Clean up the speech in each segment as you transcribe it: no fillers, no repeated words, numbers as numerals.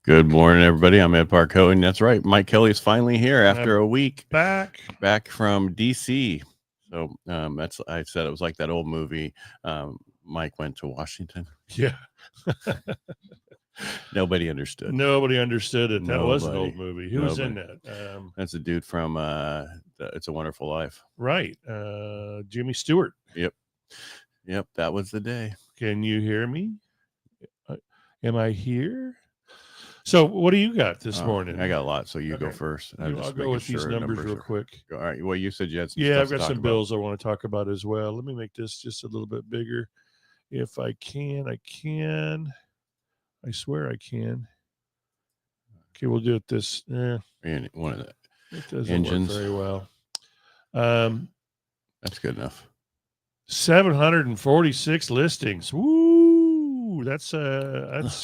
Good morning, everybody. I'm Ed Parcaut, and that's right. Mike Kelly is finally here after a week. Back from DC. So that's I said it was like that old movie. Mike went to Washington. Yeah. Nobody understood. Nobody understood it. That was an old movie. Who was in that? That's a dude from It's a Wonderful Life. Right. Jimmy Stewart. Yep. That was the day. Can you hear me? Am I here? So what do you got this morning? I got a lot, so you go first. I'll go with these numbers real quick. All right. Well, you said you had some stuff I've got some bills I want to talk about as well. Let me make this just a little bit bigger. If I can, I can. I swear I can. Okay, we'll do it this. And one of the it doesn't engines work very well. That's good enough. 746 listings. Woo! That's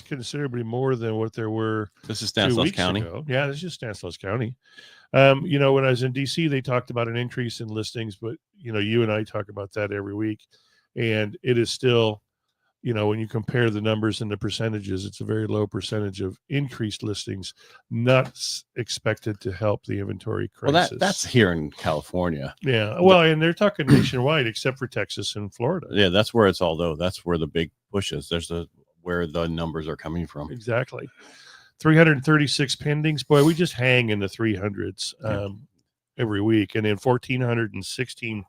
considerably more than what there were. This is Stanislaus County. Ago. Yeah, this is Stanislaus County. When I was in DC, they talked about an increase in listings, but you and I talk about that every week, and it is still, when you compare the numbers and the percentages, it's a very low percentage of increased listings, not expected to help the inventory crisis. Well, that's here in California. Yeah. Well, and they're talking nationwide, except for Texas and Florida. Yeah, that's where it's all, though. That's where the big push is. Where the numbers are coming from. Exactly. 336 pendings. Boy, we just hang in the 300s every week. And then 1,416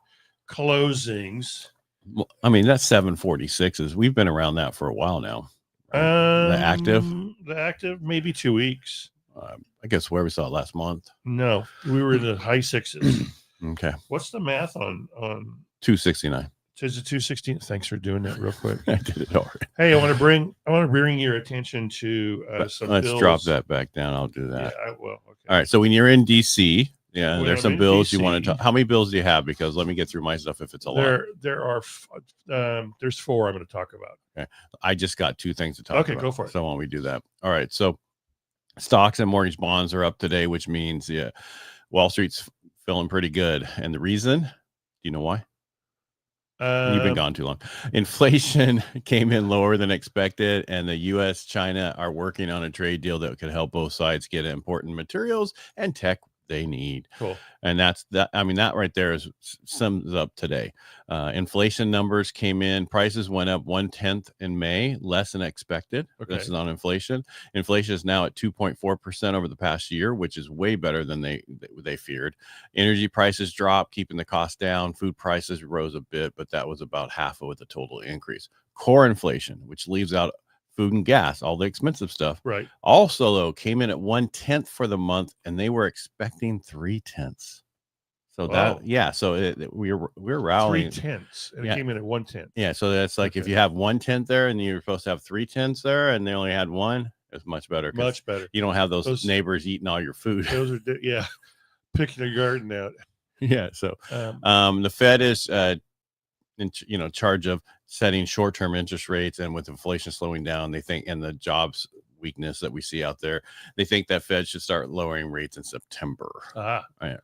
closings. Well, I mean, that's 746s. We've been around that for a while now. The active, maybe 2 weeks. I guess where we saw it last month. No, we were in the high sixes. Okay. What's the math on 269? Is it 216? Thanks for doing that real quick. I did it already. Hey, I want to bring your attention to some Let's bills. Drop that back down. I'll do that. Yeah, I will. Okay. All right. So when you're in DC, there's some bills you want to talk. How many bills do you have? Because let me get through my stuff if it's a lot. There's 4 I'm going to talk about. Okay. I just got 2 things to talk about. Okay, go for it. So why don't we do that? All right. So stocks and mortgage bonds are up today, which means Wall Street's feeling pretty good. And the reason, do you know why? You've been gone too long. Inflation came in lower than expected, and the U.S. China are working on a trade deal that could help both sides get important materials and tech they need. Cool. And that's that. I mean, that right there sums up today. Inflation numbers came in. Prices went up 1/10 in May, less than expected. Okay. This is on inflation. Inflation is now at 2.4% over the past year, which is way better than they feared. Energy prices dropped, keeping the cost down. Food prices rose a bit, but that was about half of the total increase. Core inflation, which leaves out food and gas, all the expensive stuff. Right. Also, though, came in at 1/10 for the month, and they were expecting 3/10. So we're rallying. 3/10, and it came in at 1/10. Yeah, so that's like if you have 1/10 there, and you're supposed to have 3/10 there, and they only had 1, it's much better. Much better. You don't have those neighbors eating all your food. Those are picking their garden out. Yeah. So the Fed is in charge of setting short-term interest rates, and with inflation slowing down, they think, and the jobs weakness that we see out there, they think that Fed should start lowering rates in September. Yeah,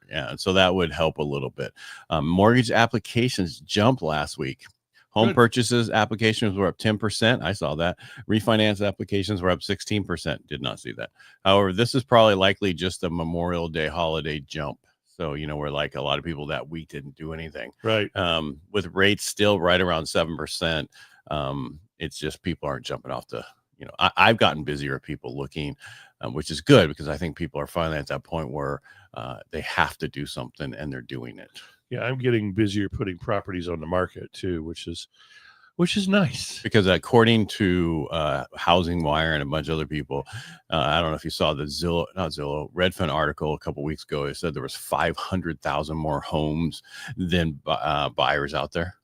and so that would help a little bit. Mortgage applications jumped last week. Home purchases applications were up 10%. I saw that. Refinance applications were up 16%. Did not see that. However, this is probably likely just a Memorial Day holiday jump. So, where like a lot of people that week didn't do anything. Right. With rates still right around 7%, it's just people aren't jumping off the, I've gotten busier people looking, which is good because I think people are finally at that point where they have to do something and they're doing it. Yeah, I'm getting busier putting properties on the market too, which is nice. Because according to Housing Wire and a bunch of other people, I don't know if you saw the Redfin article a couple weeks ago. It said there was 500,000 more homes than buyers out there.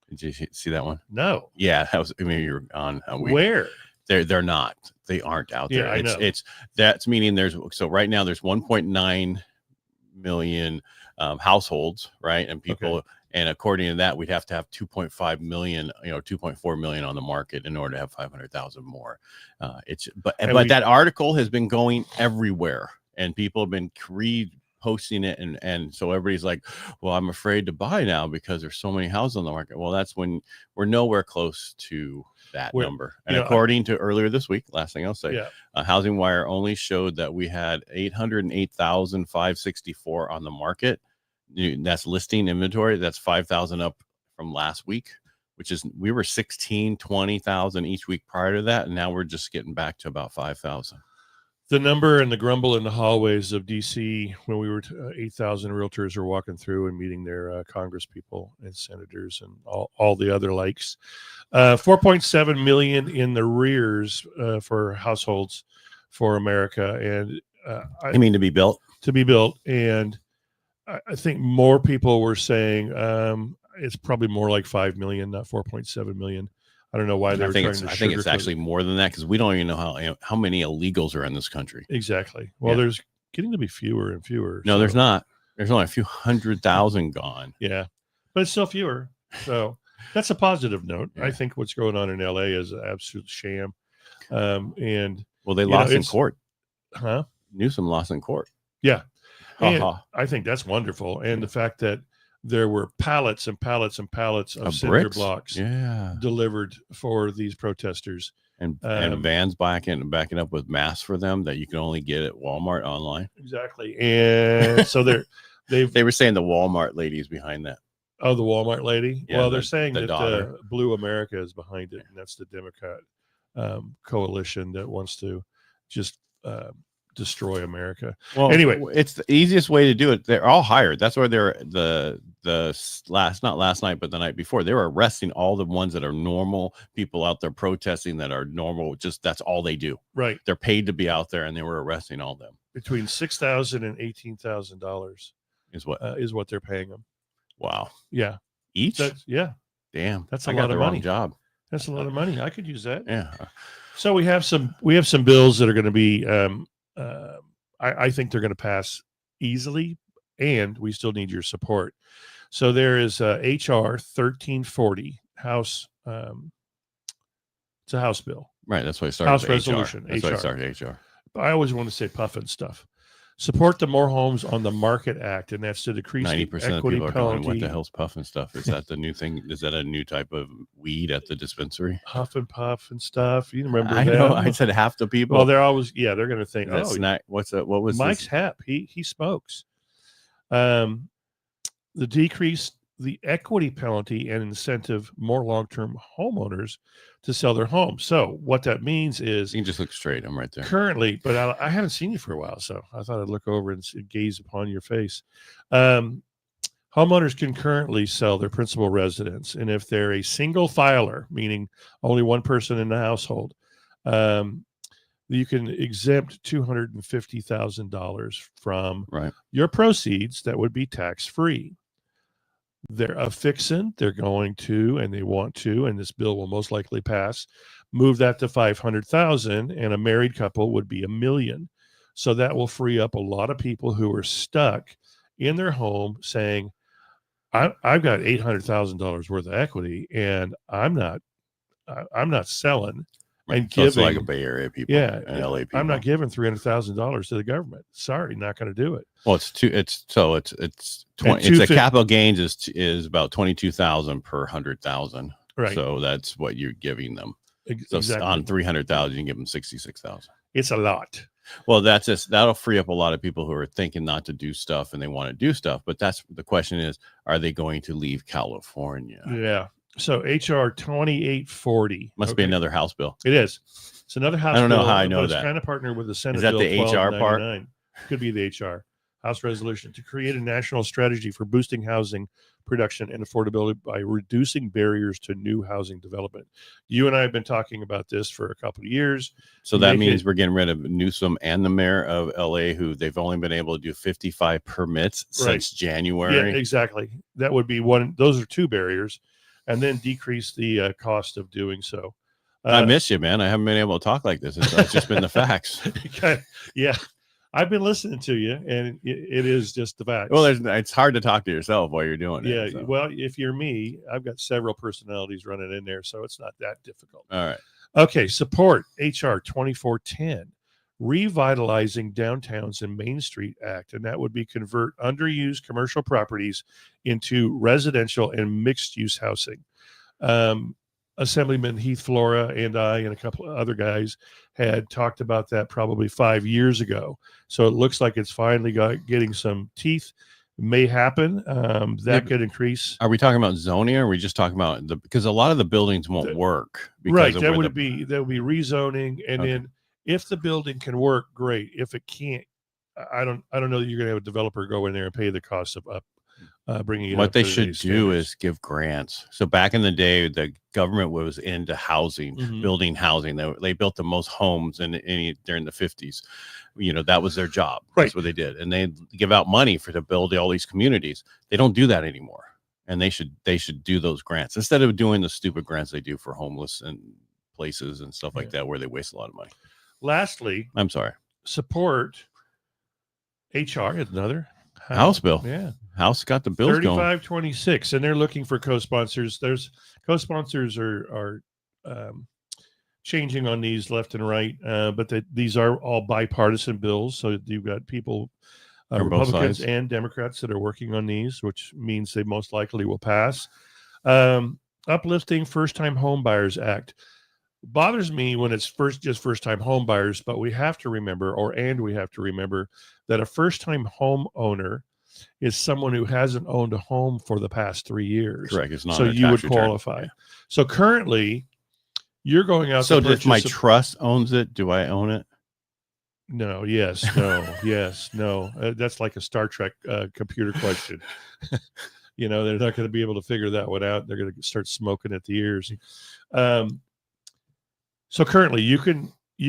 Did you see that one? No. Yeah, that was. I mean, you're on. Where? They're not. They aren't out there. Yeah, I know. That's meaning right now there's 1.9 million households, right? And people. Okay. And according to that, we'd have to have 2.5 million, 2.4 million on the market in order to have 500,000 more. But that article has been going everywhere, and people have been posting it, and so everybody's like, well, I'm afraid to buy now because there's so many houses on the market. Well, that's when we're nowhere close to that number. And according to earlier this week, last thing I'll say, Housing Wire only showed that we had 808,564 on the market. That's listing inventory. That's 5,000 up from last week, which is, we were 16, 20,000 each week prior to that. And now we're just getting back to about 5,000. The number and the grumble in the hallways of DC when we were 8,000 realtors were walking through and meeting their Congress people and senators and all the other likes. 4.7 million in the rears for households for America. And I mean, to be built. And I think more people were saying it's probably more like 5 million, not 4.7 million. I don't know why they were trying to. I think it's actually more than that because we don't even know how many illegals are in this country. Exactly. Well, there's getting to be fewer and fewer. No, there's not. There's only a few 100,000 gone. Yeah, but it's still fewer. So that's a positive note. I think what's going on in LA is an absolute sham. And they lost in court. Huh? Newsom lost in court. Yeah. And I think that's wonderful. And the fact that there were pallets and pallets and pallets of cinder blocks delivered for these protesters. And vans backing up with masks for them that you can only get at Walmart online. Exactly. And so they were saying the Walmart lady is behind that. Oh, the Walmart lady? Yeah, well, they're saying that Blue America is behind it, and that's the Democrat coalition that wants to just destroy America. Well, anyway, it's the easiest way to do it. They're all hired. That's why they're not last night, but the night before, they were arresting all the ones that are normal people out there protesting that are normal. Just that's all they do. Right. They're paid to be out there, and they were arresting all of them. Between $6,000 and $18,000 is what they're paying them. Wow. Yeah. Each. Damn. That's a lot of the money. Wrong job. That's a lot of money. I could use that. Yeah. So we have some bills that are going to be. I think they're going to pass easily, and we still need your support. So there is HR 1340 House. It's a House bill. Right. That's why I started. House resolution. That's why I started HR. I always want to say puffin stuff. Support the More Homes on the Market Act, and that's to decrease 90% the equity of people are penalty. going, what the hell's puffin stuff? Is that the new thing? Is that a new type of weed at the dispensary? Huff and puff and stuff. You remember I that? know. I said half the people. Well, they're always, they're going to think, what was Mike's hep. He smokes. The decrease the equity penalty and incentive more long-term homeowners to sell their homes. So what that means is you can just look straight. I'm right there. Currently, but I haven't seen you for a while, so I thought I'd look over and gaze upon your face. Homeowners can currently sell their principal residence, and if they're a single filer, meaning only one person in the household, you can exempt $250,000 from your proceeds that would be tax-free. They're affixing, they're going to, and they want to, and this bill will most likely pass, move that to $500,000, and a married couple would be $1 million. So that will free up a lot of people who are stuck in their home saying, I've got $800,000 worth of equity, and I'm not selling. And so it's like a Bay Area people, and LA people. I'm not giving $300,000 to the government. Sorry, not going to do it. Well, it's 20. It's a capital gains is about 22,000 per 100,000. Right. So that's what you're giving them. So exactly. On 300,000, you can give them 66,000. It's a lot. Well, that'll free up a lot of people who are thinking not to do stuff and they want to do stuff. But that's the question is, are they going to leave California? Yeah. So HR 2840 must be another House bill. It is. It's another House bill. I don't know how I know that. It's kind of partnered with the Senate. Is that bill the HR part? Could be the HR House resolution to create a national strategy for boosting housing production and affordability by reducing barriers to new housing development. You and I have been talking about this for a couple of years. So that means we're getting rid of Newsom and the mayor of LA, who they've only been able to do 55 permits since January. Yeah, exactly. That would be one. Those are two barriers. And then decrease the cost of doing so. I miss you, man. I haven't been able to talk like this. It's just been the facts. Yeah. I've been listening to you, and it is just the facts. Well, it's hard to talk to yourself while you're doing it. Yeah. So. Well, if you're me, I've got several personalities running in there, so it's not that difficult. All right. Okay. Support HR 2410. Revitalizing Downtowns and Main Street Act, and that would be convert underused commercial properties into residential and mixed-use housing. Assemblyman Heath Flora and I and a couple of other guys had talked about that probably 5 years ago. So it looks like it's finally getting some teeth. May happen. That could increase. Are we talking about zoning, or are we just talking about because a lot of the buildings won't work? Right. That would be rezoning, and then if the building can work, great. If it can't, I don't know that you're going to have a developer go in there and pay the cost of bringing it. What they should do is give grants. So back in the day, the government was into housing, building housing. They built the most homes during the 50s. That was their job. Right. That's what they did, and they give out money to build all these communities. They don't do that anymore, and they should do those grants instead of doing the stupid grants they do for homeless and places and stuff like that, where they waste a lot of money. Lastly, I'm sorry. Support HR is another. House bill. Yeah. House got the bills 3526, and they're looking for co-sponsors. There's co-sponsors are changing on these left and right, but these are all bipartisan bills. So you've got people, Republicans and Democrats, that are working on these, which means they most likely will pass. Uplifting First-Time Home Buyers Act bothers me when it's just first-time home buyers, but we have to remember that a first-time home owner is someone who hasn't owned a home for the past 3 years. Correct. It's not so you would qualify. Yeah. So currently, you're going out. So if my trust owns it, do I own it? No. Yes. No. Yes. No. That's like a Star Trek computer question. They're not going to be able to figure that one out. They're going to start smoking at the ears. So currently, you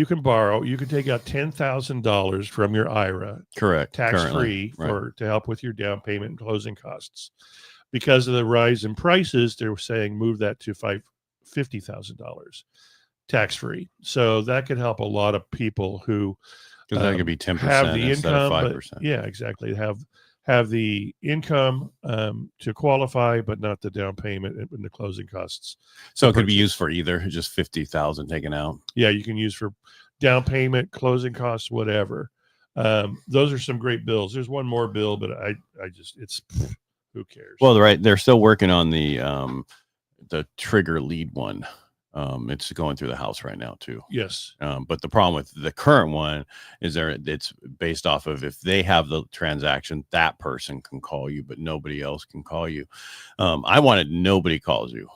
can borrow. You can take out $10,000 from your IRA, correct, tax-free, to help with your down payment and closing costs. Because of the rise in prices, they're saying move that to $50,000 tax-free. So that could help a lot of people who that could be 10% have the instead income, of 5%. Yeah, exactly. Have the income to qualify, but not the down payment and the closing costs. So it could be used for either, just 50,000 taken out. Yeah, you can use for down payment, closing costs, whatever. Those are some great bills. There's one more bill, but it's who cares? Well, right, they're still working on the trigger lead one. It's going through the House right now too. Yes. But the problem with the current one is it's based off of if they have the transaction, that person can call you, but nobody else can call you. I wanted nobody calls you,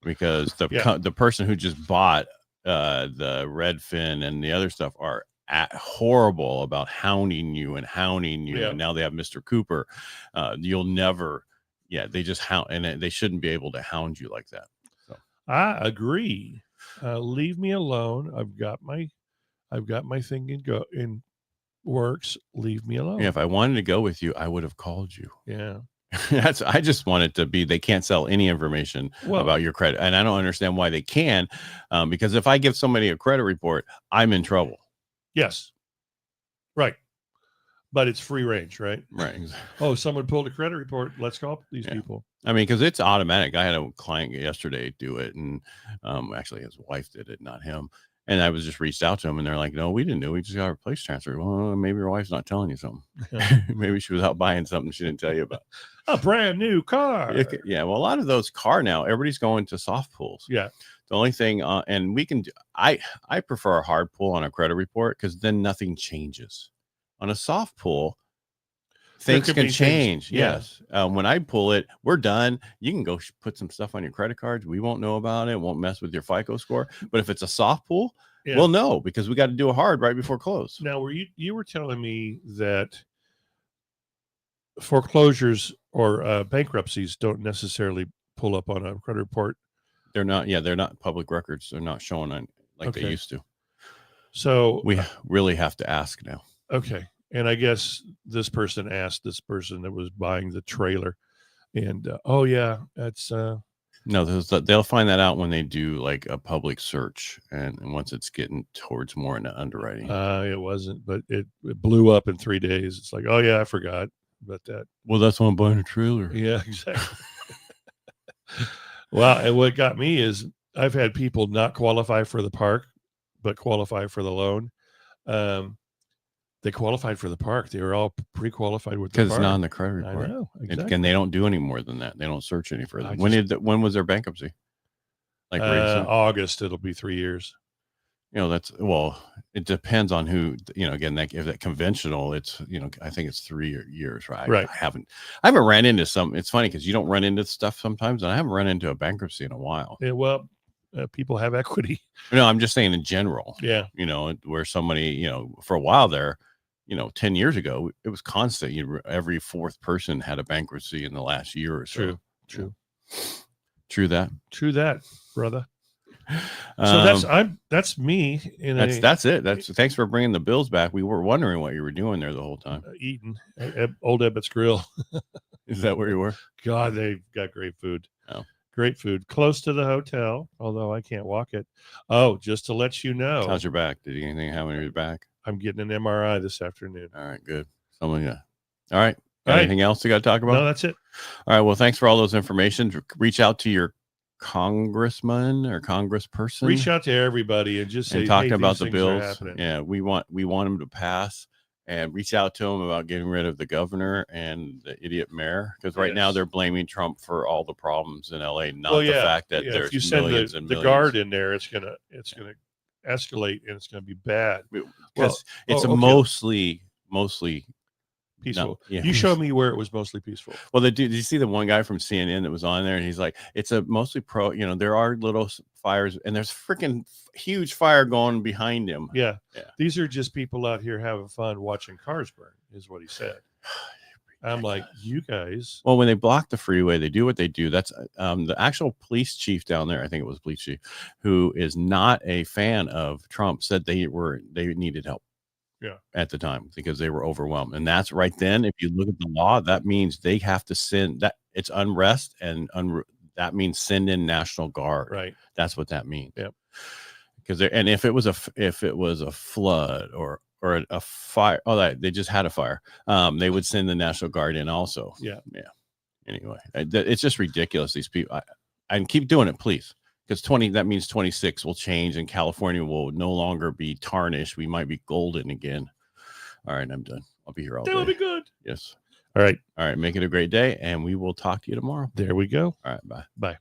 because the person who just bought the Redfin and the other stuff are horrible about hounding you. Yeah. And now they have Mr. Cooper. You'll never. Yeah, they just hound, and they shouldn't be able to hound you like that. I agree. Leave me alone. I've got my thing in works. Leave me alone. Yeah, if I wanted to go with you, I would have called you. Yeah. I just want it to be, they can't sell any information about your credit. And I don't understand why they can, because if I give somebody a credit report, I'm in trouble. Yes. Right. But it's free range, right? Right. Oh, someone pulled a credit report. Let's call these people. I mean, because it's automatic. I had a client yesterday do it, and actually his wife did it, not him. And I was just reached out to him, and they're like, "No, we didn't do. We just got a place transfer." Well, maybe your wife's not telling you something. Maybe she was out buying something she didn't tell you about. A brand new car. Yeah. Well, a lot of those now, everybody's going to soft pulls. Yeah. The only thing, and we can. I prefer a hard pull on a credit report, because then nothing changes. On a soft pull, things can change. Yes. When I pull it, we're done. You can go put some stuff on your credit cards. We won't know about it. Won't mess with your FICO score. But if it's a soft pull, we'll know, because we got to do a hard right before close. Now, you were telling me that foreclosures or bankruptcies don't necessarily pull up on a credit report. They're not. Yeah, they're not public records. They're not showing on like they used to. So we really have to ask now. Okay. And I guess this person asked this person that was buying the trailer, and that's no, they'll find that out when they do like a public search, and once it's getting towards more into underwriting. It wasn't, but it blew up in 3 days. It's like, oh yeah, I forgot about that. Well, that's why I'm buying a trailer. Yeah, exactly. Well, and what got me is I've had people not qualify for the park, but qualify for the loan. They qualified for the park. They were all pre-qualified with the because park. it's not on the credit I report. know, exactly. And they don't do any more than that. They don't search any further. I When was their bankruptcy? Like recent? August, it'll be 3 years. It depends on who, again, if that conventional, it's, I think it's 3 years, right? Right. I haven't ran into some, it's funny because you don't run into stuff sometimes, and I haven't run into a bankruptcy in a while. Yeah, well, people have equity. No, I'm just saying in general. Yeah. Where somebody, for a while there, 10 years ago, it was constant. Every fourth person had a bankruptcy in the last year or so. True. True that, brother. So that's me. That's it. Thanks for bringing the bills back. We were wondering what you were doing there the whole time. Eating at Old Ebbett's Grill. Is that where you were? God, they've got great food. Oh. Great food. Close to the hotel, although I can't walk it. Oh, just to let you know. How's your back? Did anything happen to your back? I'm getting an MRI this afternoon. All right, good. All right. Anything else you got to talk about? No, that's it. All right. Well, thanks for all those information. Reach out to your congressman or congressperson. Reach out to everybody and just say, talking hey, about the bills. Yeah, we want them to pass, and reach out to them about getting rid of the governor and the idiot mayor, because right now they're blaming Trump for all the problems in LA, not the fact that there's if you send millions and millions. the guard in there, it's gonna escalate and it's gonna be bad. Because it's mostly peaceful. No, yeah. You showed me where it was mostly peaceful. Well, did you see the one guy from CNN that was on there, and he's like, it's a mostly there are little fires, and there's freaking huge fire going behind him. Yeah. These are just people out here having fun watching cars burn, is what he said. I'm like, you guys. Well, when they block the freeway, they do what they do. That's the actual police chief down there. I think it was police chief, who is not a fan of Trump, said they needed help. Yeah. At the time, because they were overwhelmed. And that's right then, if you look at the law, that means they have to send that it's unrest, and that means send in National Guard. Right. That's what that means. Yep. Because if it was a flood or a fire, they just had a fire, they would send the National Guard in also. Yeah. Anyway, it's just ridiculous. These people, and keep doing it, please. Because that means 26 will change, and California will no longer be tarnished. We might be golden again. All right, I'm done. I'll be here all day. That'll be good. Yes. All right. Make it a great day, and we will talk to you tomorrow. There we go. All right, bye. Bye.